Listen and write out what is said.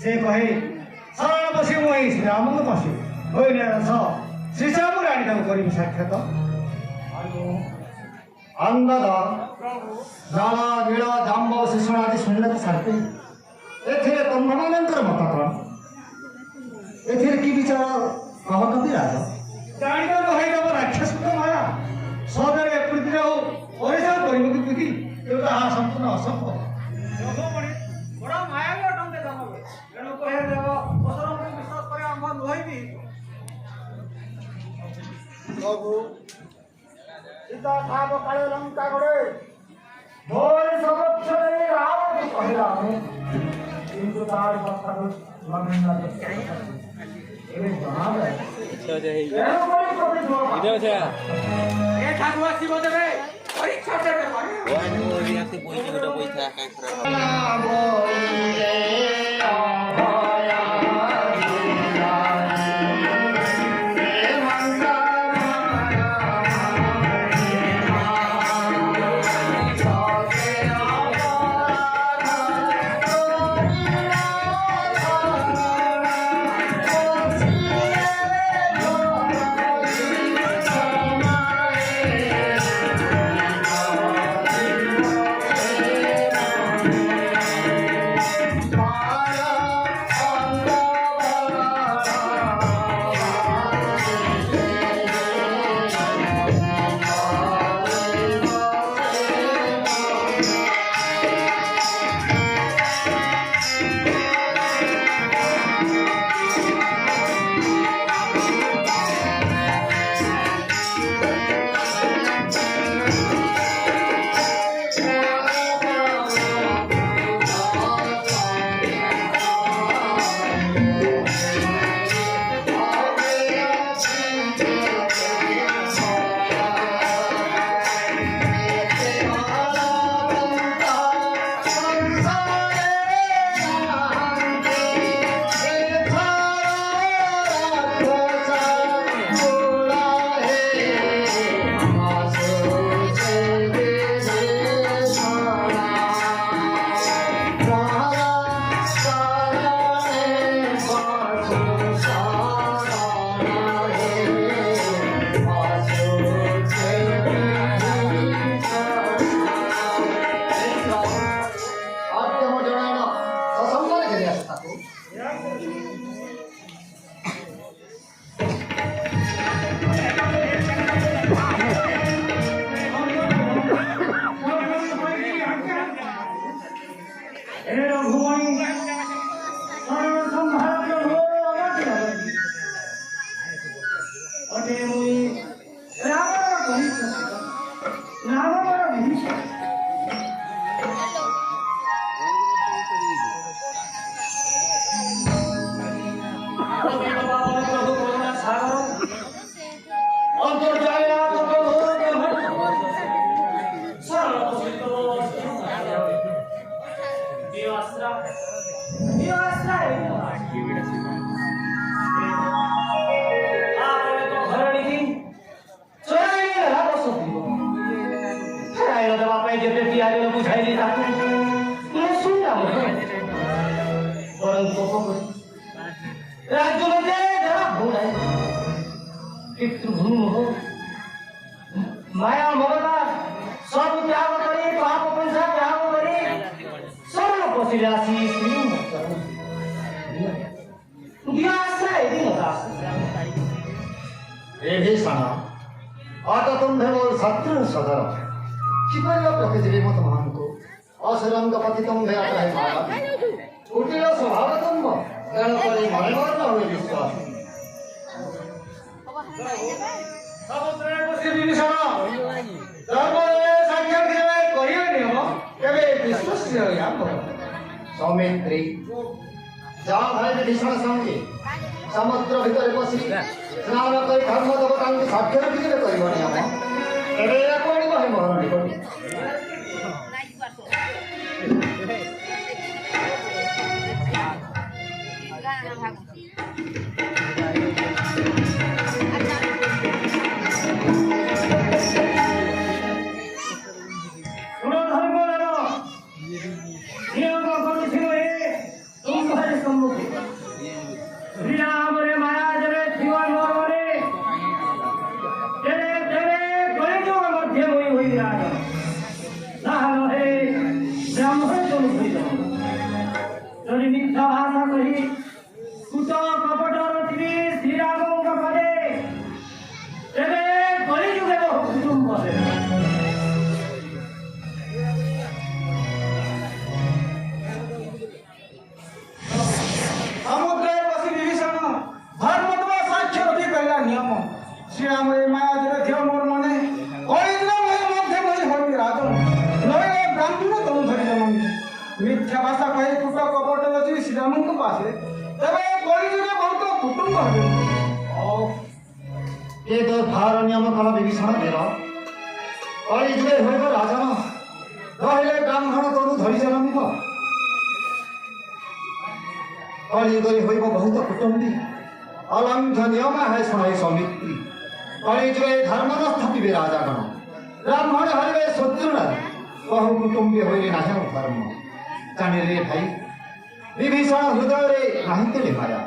से कहे शरण बसी मुई श्रीरामंग पशु होइले रस श्रीश्याम राणी तक करी साक्षात अंगद जल नील जाम्ब शिशुण आदि शुणिले तो सारते एथिरे तुम्भमानंतर मत कौन एथिरे की विचार कह कवि राज जानिब नहैब राक्षस माया सदरे पृथ्वी ओरिसा परिमुखी पृथ्वी एवं संपूर्ण असंभव बड़ा माया अटंते दाम तेणु कहे देव असर विश्वास कर आम नुहबी प्रभु सीता भाव काले लंका गड़े मोर समक्ष रावण कहला किंतु तार कथा लंघना एबे जहां ए ठाकुर शिव देवे परीक्षा देवे वाणी रियाते पइते गोटा पइथा काई खराब माया ममता सब त्याग करी पाप पैसा त्याग करी सरल पसिले आसी श्री दियाश्रय दिनदास ए भीषण आता तुम्हें वो शत्रु सदर किपर प्रकृति मत महान को असरंग पतितम भे आता है माया कुटिल स्वभावतम गण परि मनोरम हुए विश्वास समुद्र को श्री विभीषण धर्मरे साक्षात केवे कहियो नियम केवे विश्वस्य याम सौमित्री जा भाई विभीषण संगे समुद्र भीतर बसी स्नान कर धर्म देवता को साक्षात किले करियो नियम एबे कोणी बहे मोहन निकट मिथ्या भाषा कही कुट कपट रचि श्रीराम पदे तेरे कलिजुगे कुटुंब समुद्र बसी विभीषण धर्म साक्ष्य रखी कहला नियम श्रीराम माया जगह थे मोर मने मध्य मई होई राजन नवे ब्राह्मण तुम धरि जमन मिथ्या भाषा कही कुट कपट रचि श्रीराम पासे तबे कलिजुगे बहुत कुटुंब हबे ए तो भार नियम कल विभीषण देर कलिजुगे होइब राजन रहिले ब्राह्मण तनु धरि जन्मिब कलिजुगे होइब बहुत कुटुंबी अलंघनीय है सुनाई सौमित्री कलिजुगे धर्म न स्थापिबे राजागण ब्राह्मण हरिबे शत्रु बहु कुटुंबी होइले नाही धर्म जाने रे भाई विभीषण हृदय रे नाही माया